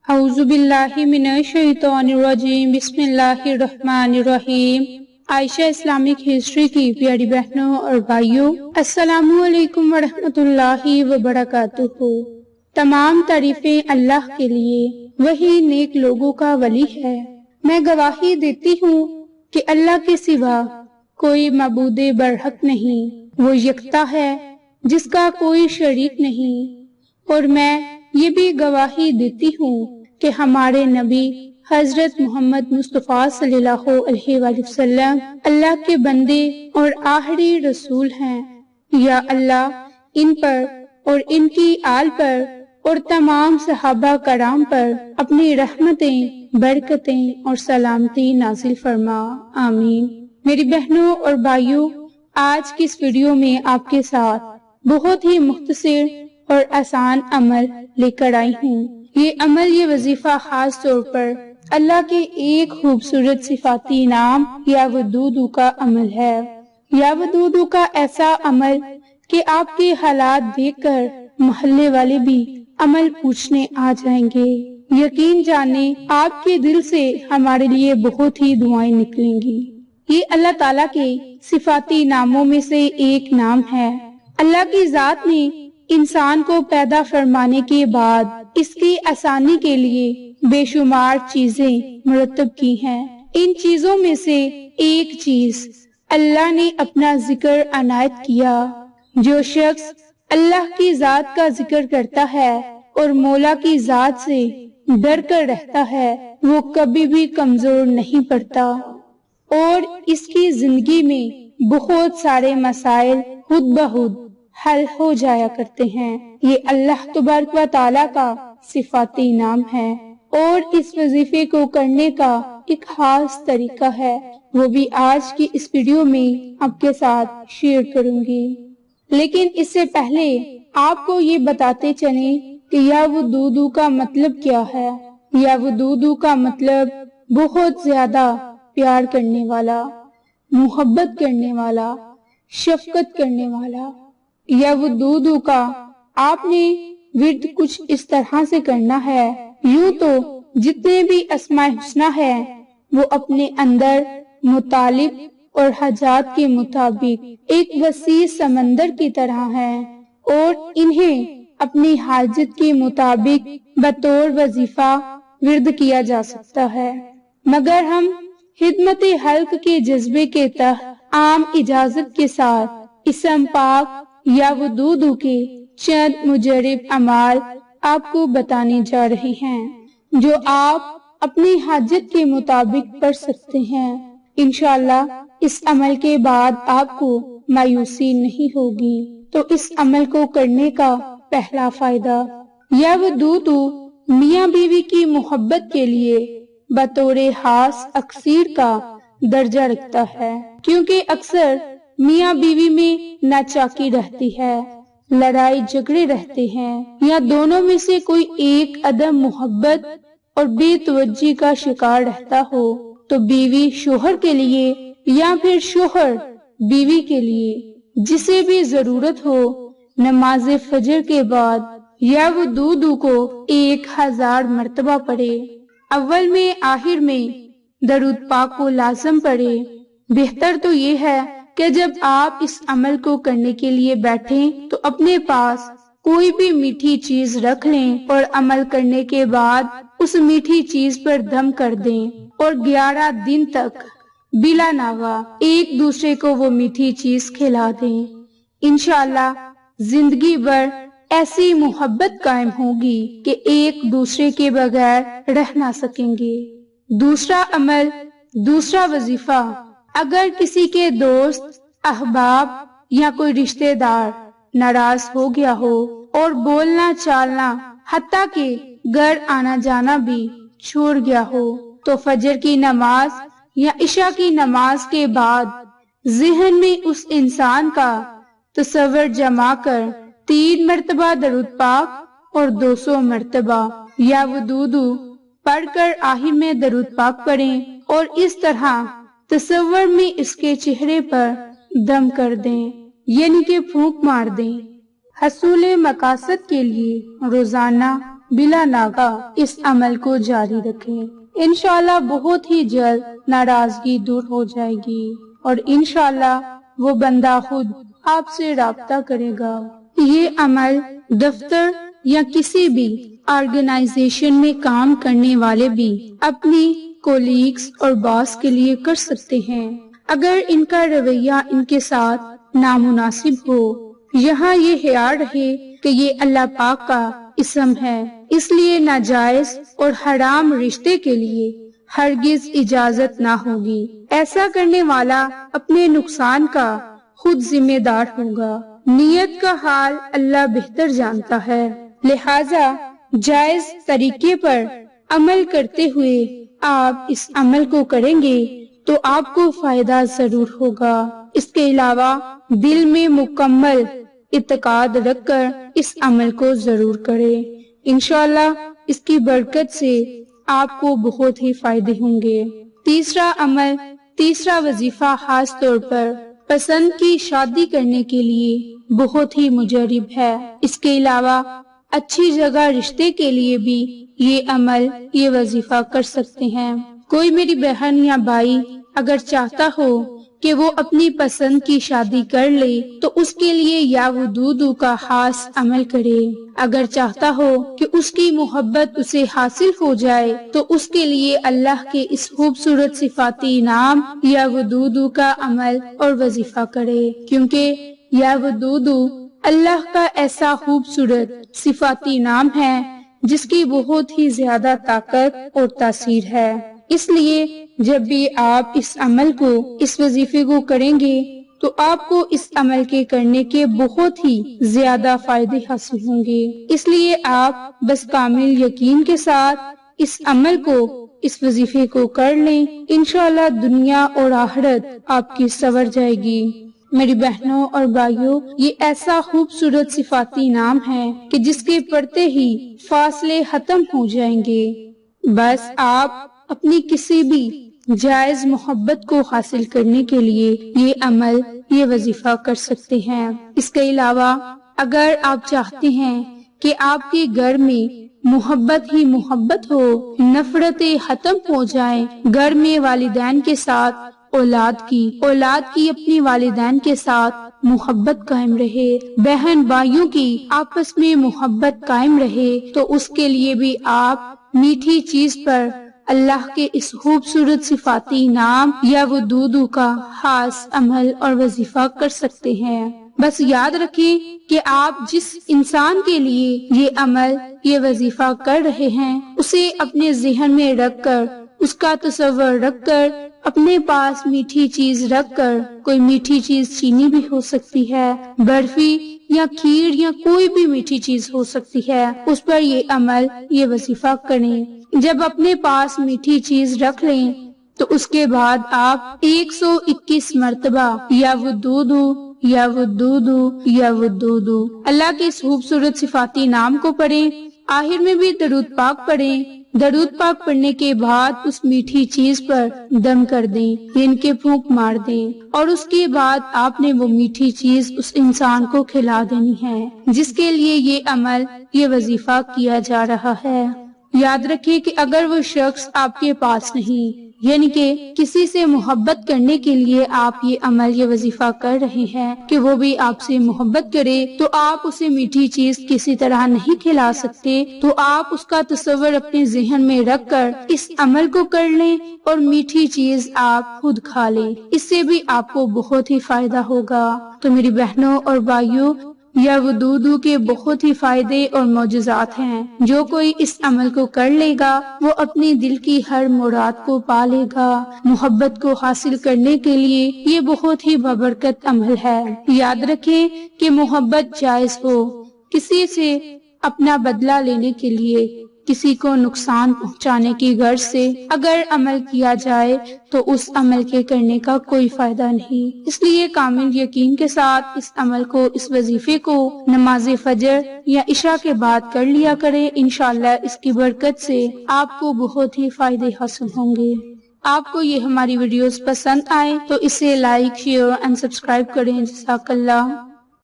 اعوذ باللہ من الشیطان الرجیم، بسم اللہ الرحمن الرحیم۔ عائشہ اسلامک ہسٹری کی پیاری بہنوں اور بھائیوں، السلام علیکم ورحمۃ اللہ وبرکاتہ۔ تمام تعریفیں اللہ کے لیے، وہی نیک لوگوں کا ولی ہے۔ میں گواہی دیتی ہوں کہ اللہ کے سوا کوئی معبود برحق نہیں، وہ یکتا ہے جس کا کوئی شریک نہیں، اور میں یہ بھی گواہی دیتی ہوں کہ ہمارے نبی حضرت محمد مصطفیٰ صلی اللہ علیہ وآلہ وسلم اللہ کے بندے اور آخری رسول ہیں۔ یا اللہ ان پر اور ان کی آل پر اور تمام صحابہ کرام پر اپنی رحمتیں، برکتیں اور سلامتی نازل فرما، آمین۔ میری بہنوں اور بھائیوں، آج کی اس ویڈیو میں آپ کے ساتھ بہت ہی مختصر اور آسان عمل لے کر آئی ہوں۔ یہ عمل، یہ وظیفہ خاص طور پر اللہ کے ایک خوبصورت صفاتی نام یا ودودو کا عمل ہے۔ یا ودودو کا ایسا عمل کہ آپ کے حالات دیکھ کر محلے والے بھی عمل پوچھنے آ جائیں گے۔ یقین جانے آپ کے دل سے ہمارے لیے بہت ہی دعائیں نکلیں گی۔ یہ اللہ تعالیٰ کے صفاتی ناموں میں سے ایک نام ہے۔ اللہ کی ذات نے انسان کو پیدا فرمانے کے بعد اس کی آسانی کے لیے بے شمار چیزیں مرتب کی ہیں۔ ان چیزوں میں سے ایک چیز اللہ نے اپنا ذکر عنایت کیا۔ جو شخص اللہ کی ذات کا ذکر کرتا ہے اور مولا کی ذات سے ڈر کر رہتا ہے، وہ کبھی بھی کمزور نہیں پڑتا اور اس کی زندگی میں بہت سارے مسائل خود بخود حل ہو جایا کرتے ہیں۔ یہ اللہ تبارک و تعالیٰ کا صفاتی نام ہے اور اس وظیفے کو کرنے کا ایک خاص طریقہ ہے، وہ بھی آج کی اس ویڈیو میں آپ کے ساتھ شیئر کروں گی۔ لیکن اس سے پہلے آپ کو یہ بتاتے چلیں کہ یا ودودو کا مطلب کیا ہے۔ یا ودودو کا مطلب بہت زیادہ پیار کرنے والا، محبت کرنے والا، شفقت کرنے والا۔ یا ودودو کا آپ نے ورد کچھ اس طرح سے کرنا ہے۔ یوں تو جتنے بھی اسماء الحسنی ہے وہ اپنے اندر مطالب اور حاجات کے مطابق ایک وسیع سمندر کی طرح ہیں اور انہیں اپنی حاجت کے مطابق بطور وظیفہ ورد کیا جا سکتا ہے، مگر ہم خدمت خلق کے جذبے کے تحت عام اجازت کے ساتھ اسم پاک یا ودودو کے چند مجرب اعمال آپ کو بتانے جا رہے ہیں جو آپ اپنی حاجت کے مطابق پڑھ سکتے ہیں۔ انشاءاللہ اس عمل کے بعد آپ کو مایوسی نہیں ہوگی۔ تو اس عمل کو کرنے کا پہلا فائدہ، یا ودودو میاں بیوی کی محبت کے لیے بطور خاص اکثیر کا درجہ رکھتا ہے، کیونکہ اکثر میاں بیوی میں ناچاکی رہتی ہے، لڑائی جھگڑے رہتے ہیں، یا دونوں میں سے کوئی ایک عدم محبت اور بے توجہی کا شکار رہتا ہو، تو بیوی شوہر کے لیے یا پھر شوہر بیوی کے لیے جسے بھی ضرورت ہو نماز فجر کے بعد یا ودودو کو 1000 مرتبہ پڑھے۔ اول میں آخر میں درود پاک کو لازم پڑھے۔ بہتر تو یہ ہے کہ جب آپ اس عمل کو کرنے کے لیے بیٹھیں تو اپنے پاس کوئی بھی میٹھی چیز رکھ لیں اور عمل کرنے کے بعد اس میٹھی چیز پر دم کر دیں اور 11 دن تک بلا ناغہ ایک دوسرے کو وہ میٹھی چیز کھلا دیں۔ انشاءاللہ زندگی بھر ایسی محبت قائم ہوگی کہ ایک دوسرے کے بغیر رہ نہ سکیں گے۔ دوسرا عمل، دوسرا وظیفہ، اگر کسی کے دوست، احباب یا کوئی رشتہ دار ناراض ہو گیا ہو اور بولنا چالنا حتیٰ کہ گھر آنا جانا بھی چھوڑ گیا ہو، تو فجر کی نماز یا عشاء کی نماز کے بعد ذہن میں اس انسان کا تصور جما کر 3 مرتبہ درود پاک اور 200 مرتبہ یا ودودو پڑھ کر آخر میں درود پاک پڑھیں اور اس طرح تصور میں اس کے چہرے پر دم کر دیں، یعنی کہ پھونک مار دیں۔ حصول مقاصد کے لیے روزانہ بلا ناغہ اس عمل کو جاری رکھیں۔ انشاءاللہ بہت ہی جلد ناراضگی دور ہو جائے گی اور انشاءاللہ وہ بندہ خود آپ سے رابطہ کرے گا۔ یہ عمل دفتر یا کسی بھی آرگنائزیشن میں کام کرنے والے بھی اپنی کولیگز اور باس کے لیے کر سکتے ہیں۔ اگر ان کا رویہ ان کے ساتھ نامناسب ہو، یہاں یہ خیال رہے کہ یہ اللہ پاک کا اسم ہے، اس لیے ناجائز اور حرام رشتے کے لیے ہرگز اجازت نہ ہوگی۔ ایسا کرنے والا اپنے نقصان کا خود ذمہ دار ہوگا۔ نیت کا حال اللہ بہتر جانتا ہے، لہذا جائز طریقے پر عمل کرتے ہوئے آپ اس عمل کو کریں گے تو آپ کو فائدہ ضرور ہوگا۔ اس کے علاوہ دل میں مکمل اعتقاد رکھ کر اس عمل کو ضرور کریں۔ انشاءاللہ اس کی برکت سے آپ کو بہت ہی فائدے ہوں گے۔ تیسرا وظیفہ خاص طور پر پسند کی شادی کرنے کے لیے بہت ہی مجرب ہے۔ اس کے علاوہ اچھی جگہ رشتے کے لیے بھی یہ عمل، یہ وظیفہ کر سکتے ہیں۔ کوئی میری بہن یا بھائی اگر چاہتا ہو کہ وہ اپنی پسند کی شادی کر لے تو اس کے لیے یا ودودو کا خاص عمل کرے۔ اگر چاہتا ہو کہ اس کی محبت اسے حاصل ہو جائے تو اس کے لیے اللہ کے اس خوبصورت صفاتی نام یا ودودو کا عمل اور وظیفہ کرے، کیونکہ یا ودودو اللہ کا ایسا خوبصورت صفاتی نام ہے جس کی بہت ہی زیادہ طاقت اور تاثیر ہے۔ اس لیے جب بھی آپ اس عمل کو، اس وظیفے کو کریں گے تو آپ کو اس عمل کے کرنے کے بہت ہی زیادہ فائدے حاصل ہوں گے۔ اس لیے آپ بس کامل یقین کے ساتھ اس عمل کو، اس وظیفے کو کر لیں، انشاءاللہ دنیا اور آخرت آپ کی سنور جائے گی۔ میری بہنوں اور بھائیوں، یہ ایسا خوبصورت صفاتی نام ہے کہ جس کے پڑھتے ہی فاصلے ختم ہو جائیں گے۔ بس آپ اپنی کسی بھی جائز محبت کو حاصل کرنے کے لیے یہ عمل، یہ وظیفہ کر سکتے ہیں۔ اس کے علاوہ اگر آپ چاہتے ہیں کہ آپ کے گھر میں محبت ہی محبت ہو، نفرتیں ختم ہو جائیں، گھر میں والدین کے ساتھ اولاد کی اپنی والدین کے ساتھ محبت قائم رہے، بہن بھائیوں کی آپس میں محبت قائم رہے، تو اس کے لیے بھی آپ میٹھی چیز پر اللہ کے اس خوبصورت صفاتی نام یا ودودو کا خاص عمل اور وظیفہ کر سکتے ہیں۔ بس یاد رکھیں کہ آپ جس انسان کے لیے یہ عمل، یہ وظیفہ کر رہے ہیں، اسے اپنے ذہن میں رکھ کر، اس کا تصور رکھ کر، اپنے پاس میٹھی چیز رکھ کر، کوئی میٹھی چیز چینی بھی ہو سکتی ہے، برفی یا کھیر یا کوئی بھی میٹھی چیز ہو سکتی ہے، اس پر یہ عمل، یہ وظیفہ کریں۔ جب اپنے پاس میٹھی چیز رکھ لیں تو اس کے بعد آپ 121 مرتبہ یا ودودو یا ودودو یا ودودو اللہ کے اس خوبصورت صفاتی نام کو پڑھیں۔ آخر میں بھی درود پاک پڑھیں۔ درود پاک پڑھنے کے بعد اس میٹھی چیز پر دم کر دیں، ان کے پھونک مار دیں، اور اس کے بعد آپ نے وہ میٹھی چیز اس انسان کو کھلا دینی ہے جس کے لیے یہ عمل، یہ وظیفہ کیا جا رہا ہے۔ یاد رکھیں کہ اگر وہ شخص آپ کے پاس نہیں، یعنی کہ کسی سے محبت کرنے کے لیے آپ یہ عمل، یہ وظیفہ کر رہے ہیں کہ وہ بھی آپ سے محبت کرے، تو آپ اسے میٹھی چیز کسی طرح نہیں کھلا سکتے، تو آپ اس کا تصور اپنے ذہن میں رکھ کر اس عمل کو کر لیں اور میٹھی چیز آپ خود کھا لیں، اس سے بھی آپ کو بہت ہی فائدہ ہوگا۔ تو میری بہنوں اور بھائیوں، یا ودودو کے بہت ہی فائدے اور معجزات ہیں۔ جو کوئی اس عمل کو کر لے گا وہ اپنی دل کی ہر مراد کو پا لے گا۔ محبت کو حاصل کرنے کے لیے یہ بہت ہی بابرکت عمل ہے۔ یاد رکھیں کہ محبت جائز ہو، کسی سے اپنا بدلہ لینے کے لیے، کسی کو نقصان پہنچانے کی غرض سے اگر عمل کیا جائے تو اس عمل کے کرنے کا کوئی فائدہ نہیں۔ اس لیے کامل یقین کے ساتھ اس عمل کو، اس وظیفے کو نماز فجر یا عشاء کے بعد کر لیا کریں۔ انشاءاللہ اس کی برکت سے آپ کو بہت ہی فائدے حاصل ہوں گے۔ آپ کو یہ ہماری ویڈیوز پسند آئے تو اسے لائک، شیئر اور سبسکرائب کریں۔ جزاک اللہ۔